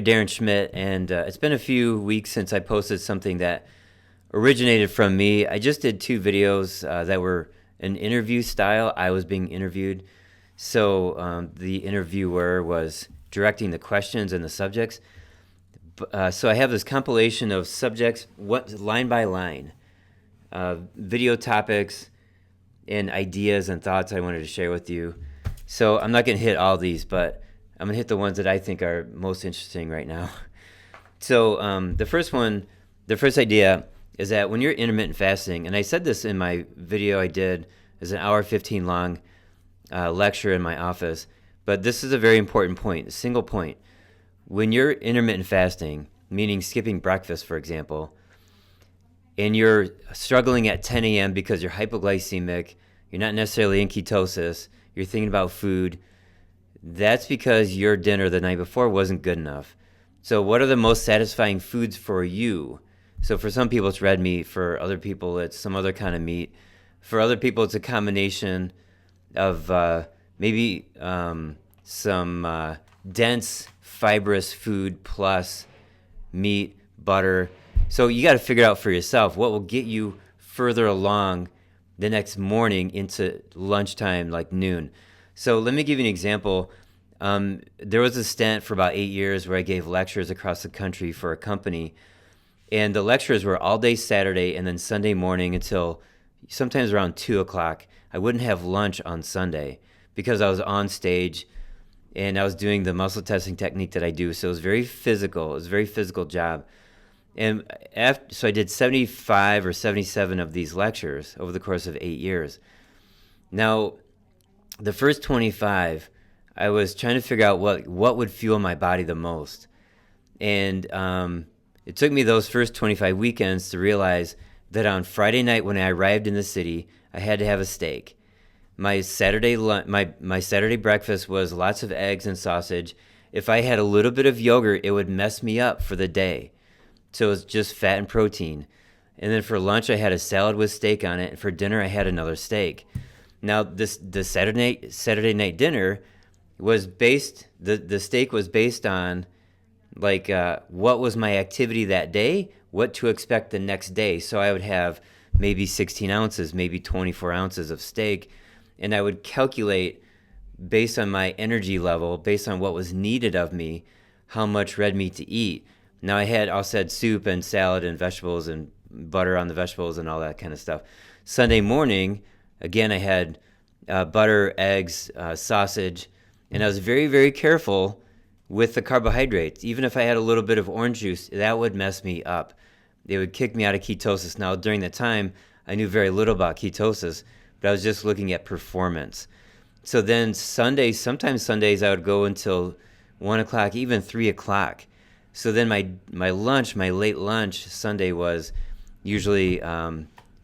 Darren Schmidt, and it's been a few weeks since I posted something that originated from me. I just did two videos that were an interview style. I was being interviewed. So the interviewer was directing the questions and the subjects. So I have this compilation of subjects, line by line, video topics and ideas and thoughts I wanted to share with you. So I'm not going to hit all these, but I'm going to hit the ones that I think are most interesting right now. So the first idea is that when you're intermittent fasting, and I said this in my video I did, is an hour 15 long lecture in my office, but this is a very important point, a single point. When you're intermittent fasting, meaning skipping breakfast, for example, and you're struggling at 10 a.m. because you're hypoglycemic, you're not necessarily in ketosis, you're thinking about food, that's because your dinner the night before wasn't good enough. So what are the most satisfying foods for you? So for some people it's red meat, for other people it's some other kind of meat. For other people it's a combination of maybe some dense fibrous food plus meat, butter. So you got to figure out for yourself what will get you further along the next morning into lunchtime, like noon. So let me give you an example. There was a stint for about 8 years where I gave lectures across the country for a company, and the lectures were all day Saturday and then Sunday morning until sometimes around 2 o'clock. I wouldn't have lunch on Sunday because I was on stage and I was doing the muscle testing technique that I do. So it was very physical. It was a very physical job. And so I did 75 or 77 of these lectures over the course of 8 years. Now, the first 25, I was trying to figure out what would fuel my body the most. And it took me those first 25 weekends to realize that on Friday night when I arrived in the city, I had to have a steak. My Saturday breakfast was lots of eggs and sausage. If I had a little bit of yogurt, it would mess me up for the day. So it was just fat and protein. And then for lunch, I had a salad with steak on it. And for dinner, I had another steak. Now, the Saturday night dinner was based, the steak was based on like what was my activity that day, what to expect the next day. So I would have maybe 16 ounces, maybe 24 ounces of steak, and I would calculate based on my energy level, based on what was needed of me, how much red meat to eat. Now I also had soup and salad and vegetables and butter on the vegetables and all that kind of stuff. Sunday morning, again, I had butter, eggs, sausage, and I was very, very careful with the carbohydrates. Even if I had a little bit of orange juice, that would mess me up. They would kick me out of ketosis. Now, during the time, I knew very little about ketosis, but I was just looking at performance. So then sometimes Sundays, I would go until 1 o'clock, even 3 o'clock. So then my late lunch Sunday was usually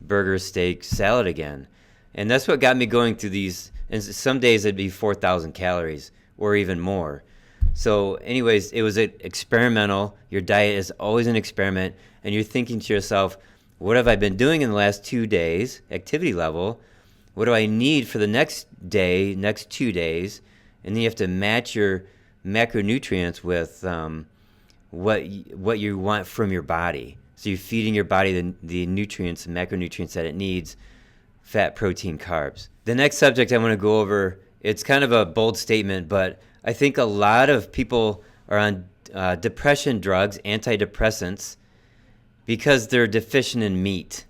burger, steak, salad again. And that's what got me going through these. And some days it'd be 4,000 calories or even more. So anyways, it was experimental. Your diet is always an experiment. And you're thinking to yourself, what have I been doing in the last 2 days, activity level? What do I need for the next day, next 2 days? And then you have to match your macronutrients with what you want from your body. So you're feeding your body the nutrients and macronutrients that it needs, fat, protein, carbs. The next subject I want to go over, it's kind of a bold statement, but I think a lot of people are on depression drugs, anti-depressants, because they're deficient in meat.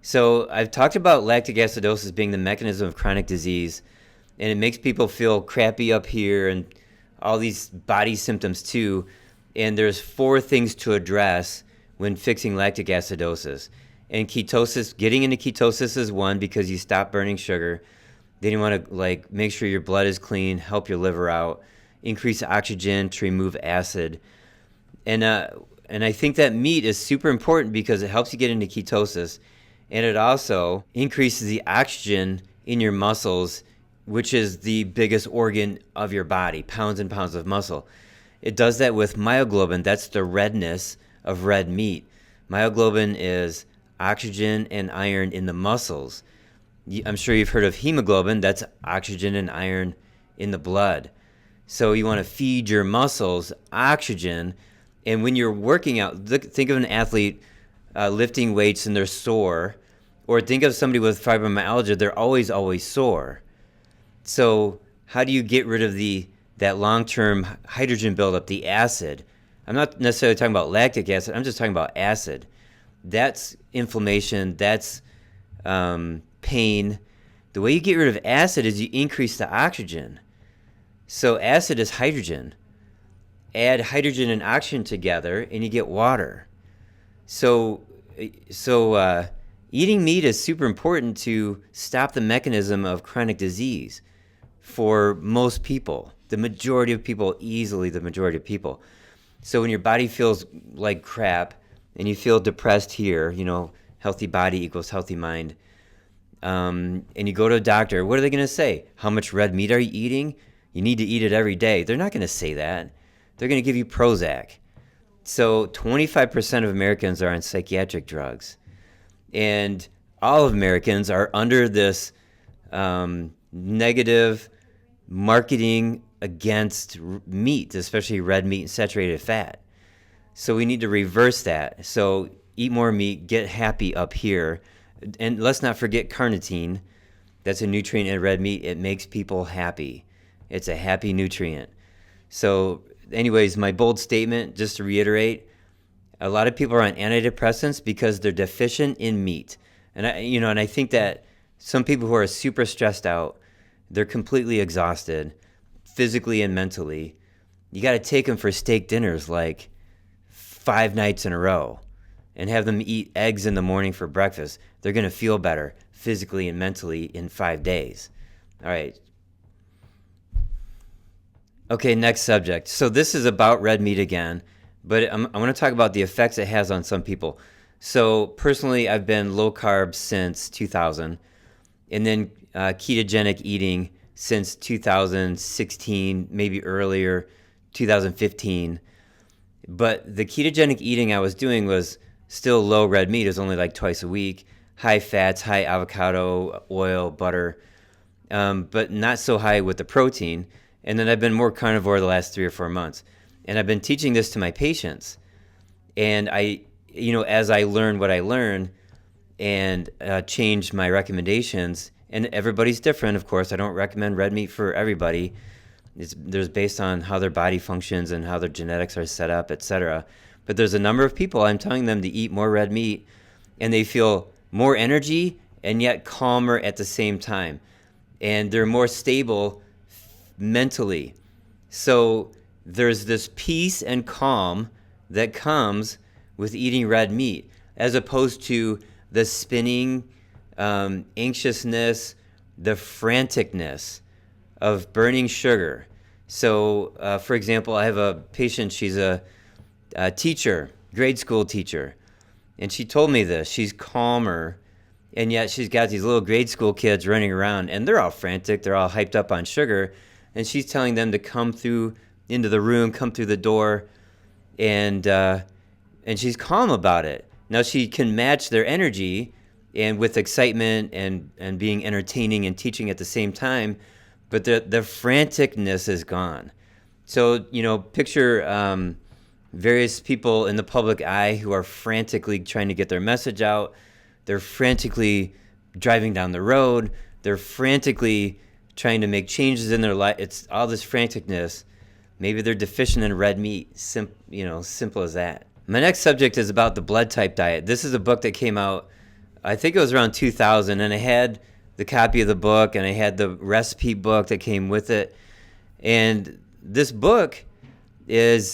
So I've talked about lactic acidosis being the mechanism of chronic disease, and it makes people feel crappy up here and all these body symptoms too. And there's 4 things to address when fixing lactic acidosis. And ketosis, getting into ketosis is one, because you stop burning sugar. Then you want to make sure your blood is clean, help your liver out, increase oxygen to remove acid. And I think that meat is super important because it helps you get into ketosis, and it also increases the oxygen in your muscles, which is the biggest organ of your body, pounds and pounds of muscle. It does that with myoglobin. That's the redness of red meat. Myoglobin is oxygen and iron in the muscles. I'm sure you've heard of hemoglobin. That's oxygen and iron in the blood. So you want to feed your muscles oxygen. And when you're working out, think of an athlete lifting weights and they're sore. Or think of somebody with fibromyalgia, they're always sore. So how do you get rid of that long-term hydrogen buildup, the acid? I'm not necessarily talking about lactic acid. I'm just talking about acid. That's inflammation. That's pain. The way you get rid of acid is you increase the oxygen. So acid is hydrogen. Add hydrogen and oxygen together, and you get water. So eating meat is super important to stop the mechanism of chronic disease for most people. The majority of people, easily the majority of people. So when your body feels like crap and you feel depressed here, healthy body equals healthy mind, and you go to a doctor, what are they going to say? How much red meat are you eating? You need to eat it every day. They're not going to say that. They're going to give you Prozac. So 25% of Americans are on psychiatric drugs. And all of Americans are under this negative marketing against meat, especially red meat and saturated fat. So we need to reverse that. So eat more meat, get happy up here. And let's not forget carnitine. That's a nutrient in red meat. It makes people happy. It's a happy nutrient. So anyways, my bold statement, just to reiterate, a lot of people are on antidepressants because they're deficient in meat. And I think that some people who are super stressed out, they're completely exhausted, physically and mentally. You got to take them for steak dinners like 5 nights in a row and have them eat eggs in the morning for breakfast. They're going to feel better physically and mentally in 5 days. All right. Okay, next subject. So this is about red meat again, but I want to talk about the effects it has on some people. So personally, I've been low carb since 2000, and then ketogenic eating since 2016, maybe earlier, 2015. But the ketogenic eating I was doing was still low red meat. It was only like twice a week, high fats, high avocado, oil, butter, but not so high with the protein. And then I've been more carnivore the last 3 or 4 months. And I've been teaching this to my patients. And as I learn what I learn and change my recommendations, and everybody's different, of course. I don't recommend red meat for everybody. There's based on how their body functions and how their genetics are set up, etc. But there's a number of people I'm telling them to eat more red meat, and they feel more energy and yet calmer at the same time. And they're more stable mentally. So there's this peace and calm that comes with eating red meat, as opposed to the spinning, anxiousness, the franticness of burning sugar. So, for example, I have a patient, she's a teacher, grade school teacher, and she told me this. She's calmer, and yet she's got these little grade school kids running around, and they're all frantic, they're all hyped up on sugar, and she's telling them to come through into the room, come through the door, and she's calm about it. Now she can match their energy and with excitement and being entertaining and teaching at the same time, but the franticness is gone. So, picture various people in the public eye who are frantically trying to get their message out. They're frantically driving down the road. They're frantically trying to make changes in their life. It's all this franticness. Maybe they're deficient in red meat. Simple as that. My next subject is about the blood type diet. This is a book that came out, I think it was around 2000, and I had the copy of the book, and I had the recipe book that came with it. And this book is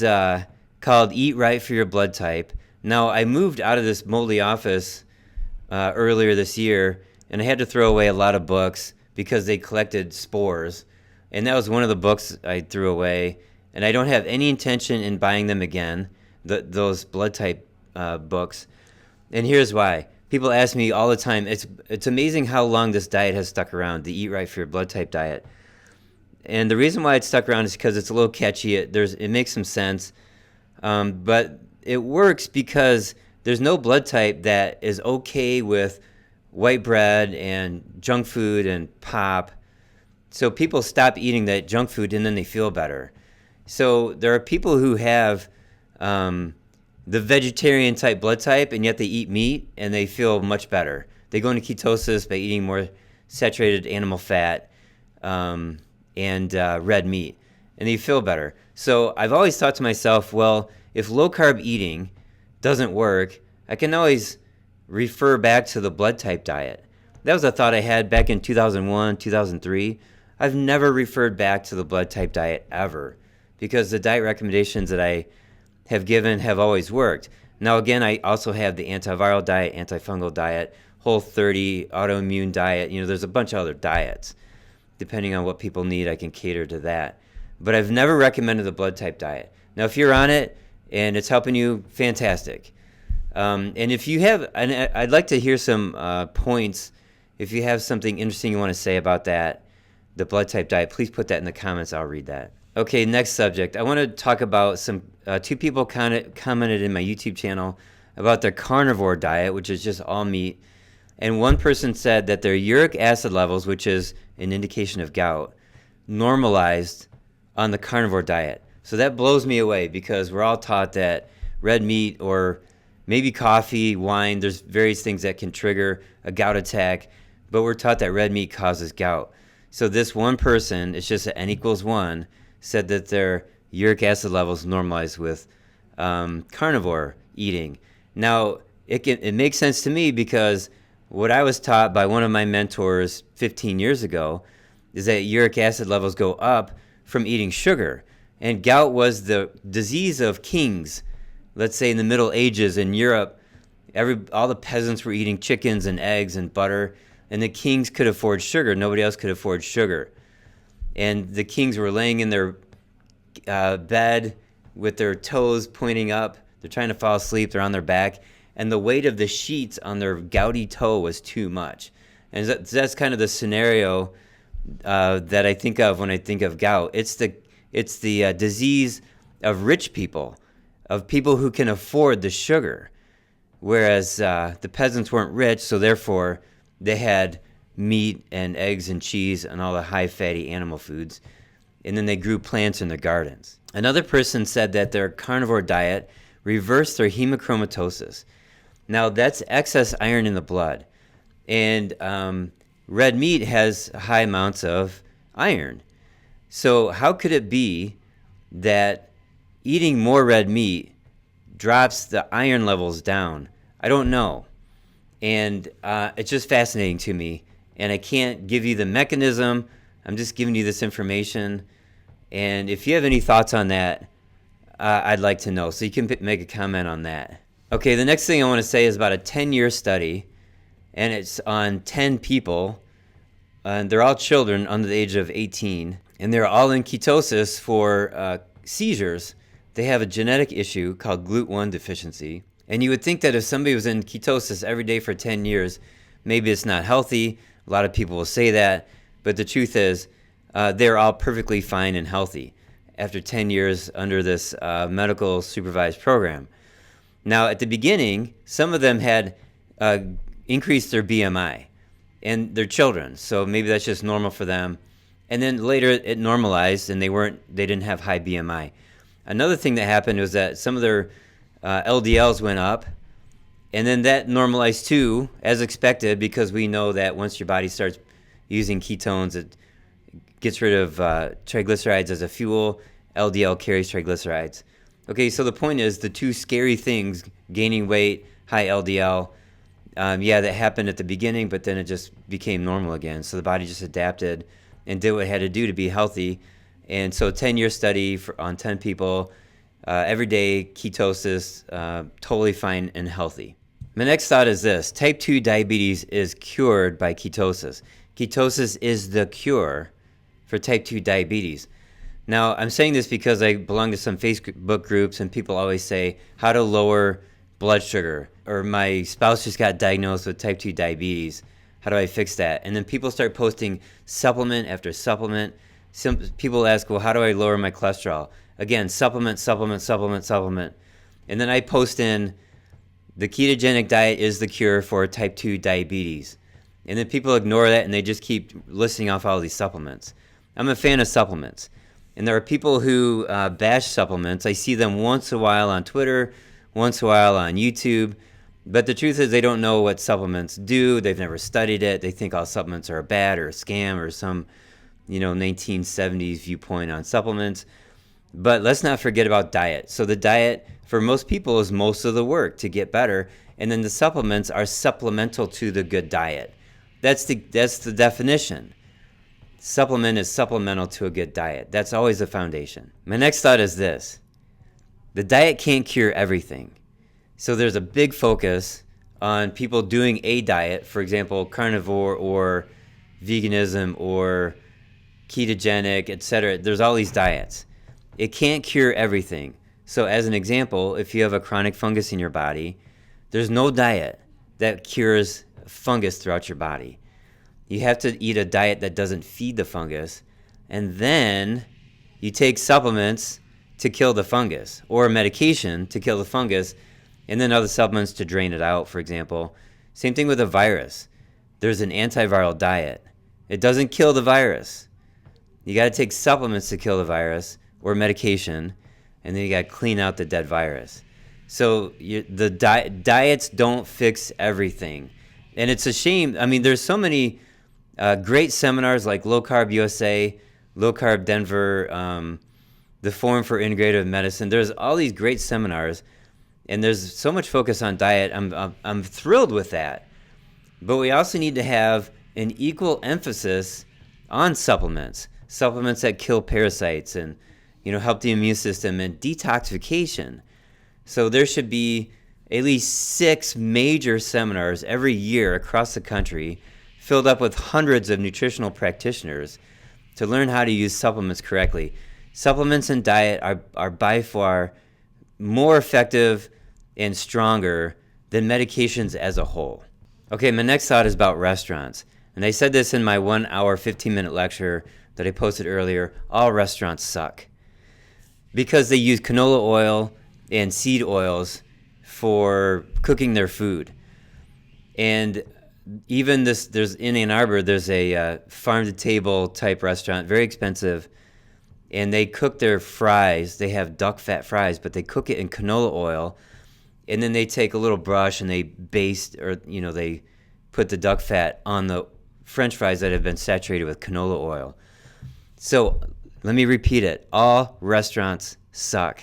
called Eat Right for Your Blood Type. Now, I moved out of this moldy office earlier this year, and I had to throw away a lot of books because they collected spores. And that was one of the books I threw away. And I don't have any intention in buying them again, those blood type books. And here's why. People ask me all the time, it's amazing how long this diet has stuck around, the Eat Right for Your Blood Type diet. And the reason why it's stuck around is because it's a little catchy. It makes some sense. But it works because there's no blood type that is okay with white bread and junk food and pop. So people stop eating that junk food and then they feel better. So there are people who have the vegetarian type blood type, and yet they eat meat and they feel much better. They go into ketosis by eating more saturated animal fat and red meat, and they feel better. So I've always thought to myself, well, if low carb eating doesn't work, I can always refer back to the blood type diet. That was a thought I had back in 2001, 2003. I've never referred back to the blood type diet ever, because the diet recommendations that I have given have always worked. Now, again, I also have the antiviral diet, antifungal diet, Whole30, autoimmune diet. There's a bunch of other diets. Depending on what people need, I can cater to that. But I've never recommended the blood type diet. Now, if you're on it and it's helping you, fantastic. And if you have, and I'd like to hear some points. If you have something interesting you want to say about that, the blood type diet, please put that in the comments. I'll read that. Okay, next subject. I want to talk about two people commented in my YouTube channel about their carnivore diet, which is just all meat. And one person said that their uric acid levels, which is an indication of gout, normalized on the carnivore diet. So that blows me away, because we're all taught that red meat or maybe coffee, wine, there's various things that can trigger a gout attack, but we're taught that red meat causes gout. So this one person, it's just an N=1, said that their uric acid levels normalized with carnivore eating. Now, it makes sense to me, because what I was taught by one of my mentors 15 years ago is that uric acid levels go up from eating sugar. And gout was the disease of kings. Let's say in the Middle Ages in Europe, all the peasants were eating chickens and eggs and butter, and the kings could afford sugar. Nobody else could afford sugar. And the kings were laying in their bed with their toes pointing up. They're trying to fall asleep. They're on their back. And the weight of the sheets on their gouty toe was too much. And that's kind of the scenario that I think of when I think of gout. It's the disease of rich people, of people who can afford the sugar, whereas the peasants weren't rich, so therefore they had meat and eggs and cheese and all the high fatty animal foods, and then they grew plants in their gardens. Another person said that their carnivore diet reversed their hemachromatosis. Now, that's excess iron in the blood, and red meat has high amounts of iron. So how could it be that eating more red meat drops the iron levels down? I don't know. And it's just fascinating to me. And I can't give you the mechanism. I'm just giving you this information. And if you have any thoughts on that, I'd like to know. So you can make a comment on that. Okay, the next thing I want to say is about a 10-year study. And it's on 10 people. And they're all children under the age of 18. And they're all in ketosis for seizures. They have a genetic issue called GLUT1 deficiency. And you would think that if somebody was in ketosis every day for 10 years, maybe it's not healthy. A lot of people will say that. But the truth is, they're all perfectly fine and healthy after 10 years under this medical supervised program. Now, at the beginning, some of them had increased their BMI, and they're children, so maybe that's just normal for them. And then later it normalized, and they didn't have high BMI. Another thing that happened was that some of their LDLs went up, and then that normalized too, as expected, because we know that once your body starts using ketones, it gets rid of triglycerides as a fuel. LDL carries triglycerides. Okay, so the point is the two scary things, gaining weight, high LDL, that happened at the beginning, but then it just became normal again. So the body just adapted and did what it had to do to be healthy. And so 10-year study on 10 people, every day ketosis, totally fine and healthy. My next thought is this: type 2 diabetes is cured by ketosis. Ketosis is the cure for type 2 diabetes. Now, I'm saying this because I belong to some Facebook groups, and people always say how to lower blood sugar, or my spouse just got diagnosed with type 2 diabetes. How do I fix that? And then people start posting supplement after supplement. Some people ask, well, how do I lower my cholesterol? Again, supplement. And then I post in, the ketogenic diet is the cure for type 2 diabetes. And then people ignore that, and they just keep listing off all these supplements. I'm a fan of supplements. And there are people who bash supplements. I see them once in a while on Twitter, once in a while on YouTube. But the truth is they don't know what supplements do. They've never studied it. They think all supplements are bad or a scam or some, 1970s viewpoint on supplements. But let's not forget about diet. So the diet for most people is most of the work to get better. And then the supplements are supplemental to the good diet. That's the definition. Supplement is supplemental to a good diet. That's always the foundation. My next thought is this. The diet can't cure everything. So there's a big focus on people doing a diet, for example, carnivore or veganism or ketogenic, etc. There's all these diets. It can't cure everything. So as an example, if you have a chronic fungus in your body, there's no diet that cures fungus throughout your body. You have to eat a diet that doesn't feed the fungus, and then you take supplements to kill the fungus or medication to kill the fungus, and then other supplements to drain it out, for example. Same thing with a virus. There's an antiviral diet. It doesn't kill the virus. You got to take supplements to kill the virus or medication, and then you got to clean out the dead virus. So the diets don't fix everything. And it's a shame. I mean, there's so many great seminars like Low Carb USA, Low Carb Denver, the Forum for Integrative Medicine. There's all these great seminars, and there's so much focus on diet. I'm thrilled with that. But we also need to have an equal emphasis on supplements that kill parasites and help the immune system and detoxification. So there should be at least 6 major seminars every year across the country filled up with hundreds of nutritional practitioners to learn how to use supplements correctly. Supplements and diet are by far more effective and stronger than medications as a whole. Okay, my next thought is about restaurants. And I said this in my 1 hour, 15-minute lecture that I posted earlier. All restaurants suck because they use canola oil and seed oils for cooking their food. And even there's in Ann Arbor, there's a farm-to-table type restaurant, very expensive, and they cook their fries. They have duck fat fries, but they cook it in canola oil, and then they take a little brush and they baste, or they put the duck fat on the French fries that have been saturated with canola oil. So let me repeat it. All restaurants suck.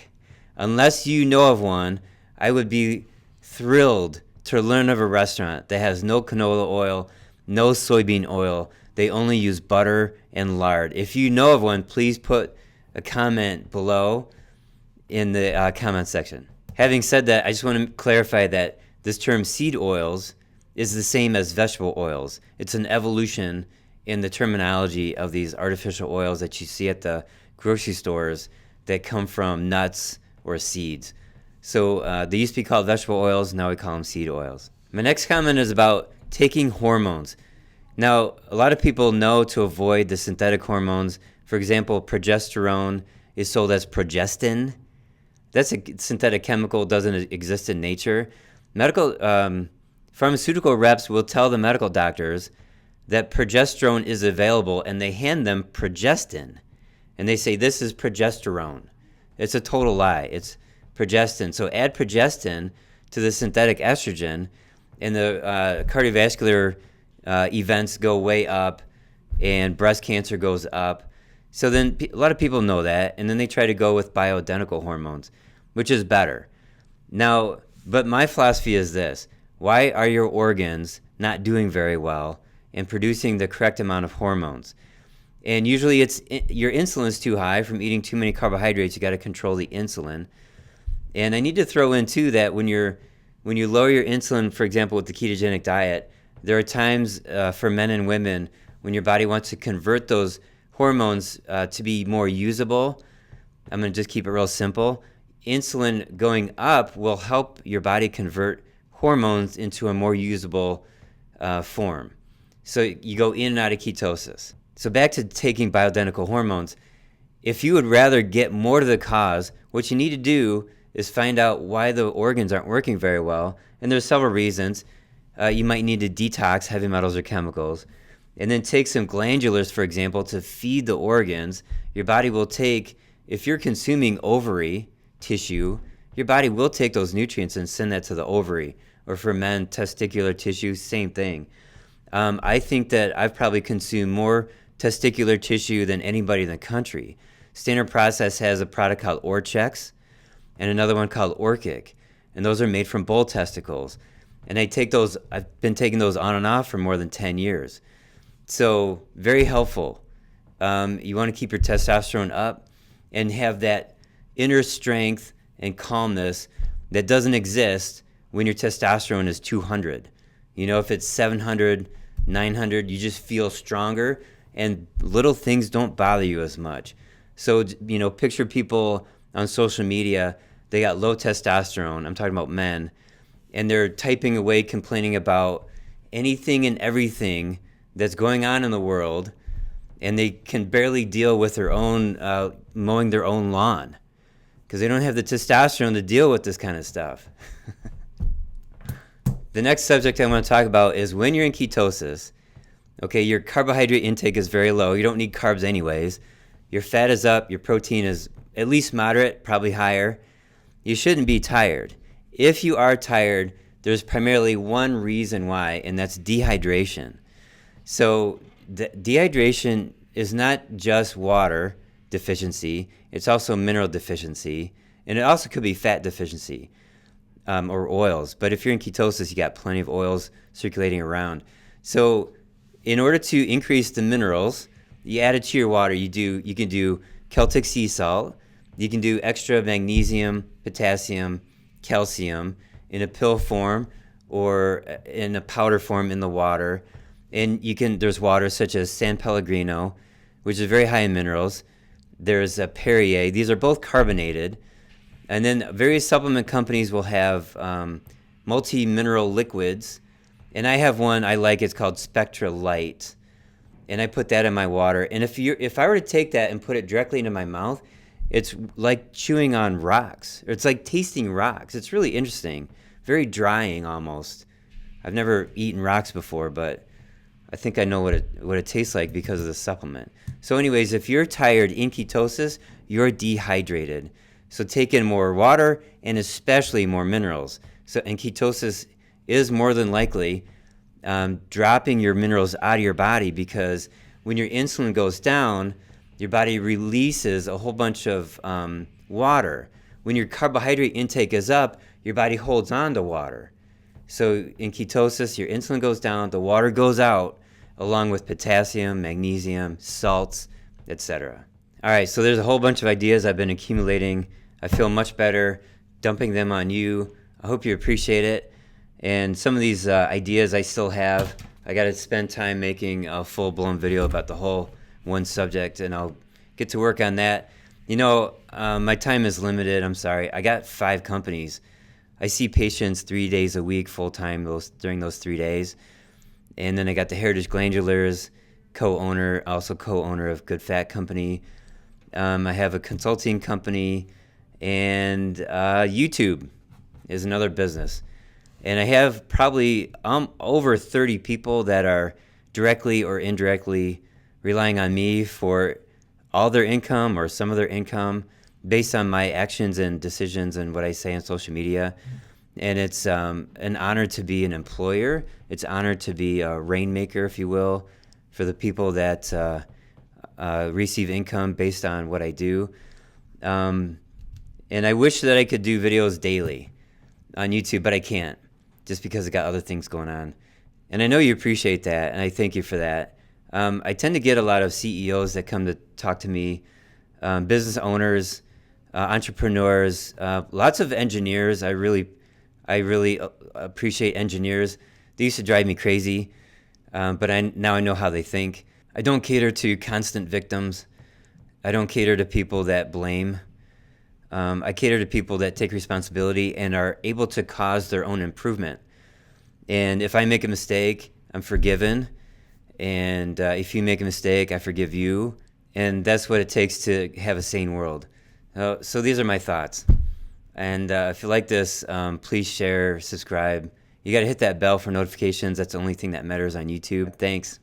Unless you know of one, I would be thrilled to learn of a restaurant that has no canola oil, no soybean oil. They only use butter and lard. If you know of one, please put a comment below in the comment section. Having said that, I just want to clarify that this term seed oils is the same as vegetable oils. It's an evolution in the terminology of these artificial oils that you see at the grocery stores that come from nuts or seeds. So they used to be called vegetable oils, now we call them seed oils. My next comment is about taking hormones. Now, a lot of people know to avoid the synthetic hormones. For example, progesterone is sold as progestin. That's a synthetic chemical, doesn't exist in nature. Pharmaceutical reps will tell the medical doctors that progesterone is available, and they hand them progestin. And they say, this is progesterone. It's a total lie. It's progestin. So add progestin to the synthetic estrogen, and the cardiovascular events go way up, and breast cancer goes up. So then a lot of people know that, and then they try to go with bio-idnetical hormones, which is better. Now, but my philosophy is this. Why are your organs not doing very well and producing the correct amount of hormones? And usually it's your insulin's too high from eating too many carbohydrates. You got to control the insulin. And I need to throw in too that when you lower your insulin, for example, with the ketogenic diet, there are times for men and women when your body wants to convert those hormones to be more usable. I'm going to just keep it real simple. Insulin going up will help your body convert hormones into a more usable form. So you go in and out of ketosis. So back to taking bioidentical hormones. If you would rather get more to the cause, what you need to do is find out why the organs aren't working very well. And there's several reasons. You might need to detox heavy metals or chemicals. and then take some glandulars, for example, to feed the organs, your body will take, if you're consuming ovary tissue, your body will take those nutrients and send that to the ovary. Or for men, testicular tissue, same thing. I think that I've probably consumed more testicular tissue than anybody in the country. Standard Process has a product called Orchex and another one called Orchic, and those are made from bull testicles. And I take those, I've been taking those on and off for more than 10 years. So very helpful. You want to keep your testosterone up and have that inner strength and calmness that doesn't exist when your testosterone is 200. You know, if it's 700, 900, you just feel stronger and little things don't bother you as much. So, you know, picture people on social media, they got low testosterone, I'm talking about men, and they're typing away complaining about anything and everything that's going on in the world, and they can barely deal with their own mowing their own lawn because they don't have the testosterone to deal with this kind of stuff. The next subject I want to talk about is when you're in ketosis, okay, your carbohydrate intake is very low. You don't need carbs anyways. Your fat is up. Your protein is at least moderate, probably higher. You shouldn't be tired. If you are tired, there's primarily one reason why, and that's dehydration. So dehydration is not just water deficiency. It's also mineral deficiency, and it also could be fat deficiency. Or oils, but if you're in ketosis, you got plenty of oils circulating around. So in order to increase the minerals, you add it to your water. You can do Celtic sea salt, you can do extra magnesium, potassium, calcium in a pill form or in a powder form in the water. And there's water such as San Pellegrino, which is very high in minerals. There's a Perrier. These are both carbonated. And then various supplement companies will have multi-mineral liquids. And I have one I like, it's called Spectra Light. And I put that in my water. And if I were to take that and put it directly into my mouth, it's like chewing on rocks. It's like tasting rocks. It's really interesting. Very drying almost. I've never eaten rocks before, but I think I know what it tastes like because of the supplement. So anyways, if you're tired in ketosis, you're dehydrated. So take in more water and especially more minerals. And ketosis is more than likely dropping your minerals out of your body because when your insulin goes down, your body releases a whole bunch of water. When your carbohydrate intake is up, your body holds on to water. So in ketosis, your insulin goes down, the water goes out, along with potassium, magnesium, salts, etc. All right, so there's a whole bunch of ideas I've been accumulating. I feel much better dumping them on you. I hope you appreciate it. And some of these ideas I still have. I got to spend time making a full-blown video about the whole one subject, and I'll get to work on that. You know, my time is limited. I'm sorry. I got 5 companies. I see patients 3 days a week full-time during those 3 days. And then I got the Heritage Glandulars, also co-owner of Good Fat Company. I have a consulting company, and YouTube is another business. And I have probably over 30 people that are directly or indirectly relying on me for all their income or some of their income based on my actions and decisions and what I say on social media. And it's an honor to be an employer. It's an honor to be a rainmaker, if you will, for the people that receive income based on what I do. And I wish that I could do videos daily on YouTube, but I can't just because I got other things going on. And I know you appreciate that, and I thank you for that. I tend to get a lot of CEOs that come to talk to me, business owners, entrepreneurs, lots of engineers. I really appreciate engineers. They used to drive me crazy, but now I know how they think. I don't cater to constant victims. I don't cater to people that blame. I cater to people that take responsibility and are able to cause their own improvement. And if I make a mistake, I'm forgiven. And if you make a mistake, I forgive you. And that's what it takes to have a sane world. So these are my thoughts. And if you like this, please share, subscribe. You got to hit that bell for notifications. That's the only thing that matters on YouTube. Thanks.